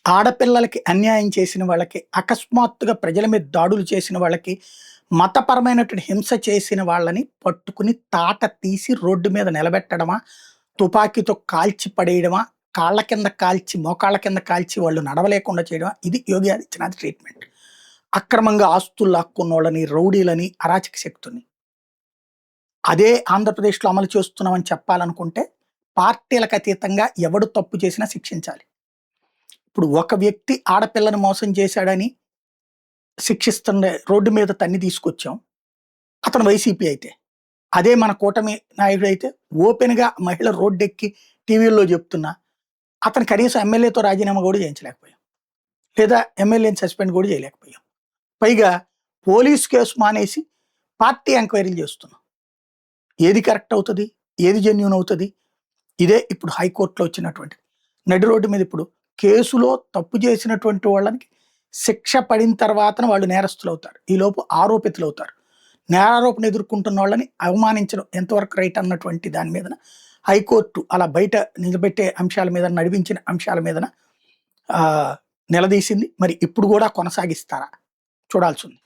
ఆడపిల్లలకి అన్యాయం చేసిన వాళ్ళకి, అకస్మాత్తుగా ప్రజల మీద దాడులు చేసిన వాళ్ళకి, మతపరమైనటువంటి హింస చేసిన వాళ్ళని పట్టుకుని తాట తీసి రోడ్డు మీద నిలబెట్టడమా, తుపాకీతో కాల్చి పడేయడమా, కాళ్ళ కింద కాల్చి, మోకాళ్ళ కింద కాల్చి వాళ్ళు నడవలేకుండా చేయడమా, ఇది యోగి ఆదిత్యనాథ్ ట్రీట్మెంట్. అక్రమంగా ఆస్తులు లాక్కున్నోళ్ళని, రౌడీలని, అరాచక శక్తుల్ని. అదే ఆంధ్రప్రదేశ్‌లో అమలు చేస్తున్నామని చెప్పాలనుకుంటే, పార్టీలకు అతీతంగా ఎవడు తప్పు చేసినా శిక్షించాలి. ఇప్పుడు ఒక వ్యక్తి ఆడపిల్లని మోసం చేశాడని శిక్షిస్తుండే రోడ్డు మీద తన్ని తీసుకొచ్చాం. అతను వైసీపీ అయితే. అదే మన కూటమి నాయకుడైతే ఓపెన్‌గా మహిళ రోడ్డెక్కి టీవీల్లో చెప్తున్నా, అతను కనీసం ఎమ్మెల్యేతో రాజీనామా కూడా చేయించలేకపోయాం. లేదా ఎమ్మెల్యేని సస్పెండ్ కూడా చేయలేకపోయాం. పైగా పోలీస్ కేసు మానేసి పార్టీ ఎంక్వైరీలు చేస్తున్నాం. ఏది కరెక్ట్ అవుతది? ఏది జెన్యూన్ అవుతది? ఇదే ఇప్పుడు హైకోర్టులో వచ్చినటువంటిది. నడి రోడ్డు మీద ఇప్పుడు కేసులో తప్పు చేసినటువంటి వాళ్ళకి శిక్ష పడిన తర్వాతన వాళ్ళు నేరస్తులవుతారు. ఈలోపు ఆరోపితులవుతారు. నేరారోపణ ఎదుర్కొంటున్న వాళ్ళని అవమానించడం ఎంతవరకు రైట్ అన్నటువంటి దాని మీదన హైకోర్టు అలా బయట నిలబెట్టే అంశాల మీద, నడిపించిన అంశాల మీదన నిలదీసింది. మరి ఇప్పుడు కూడా కొనసాగిస్తారా? చూడాల్సింది.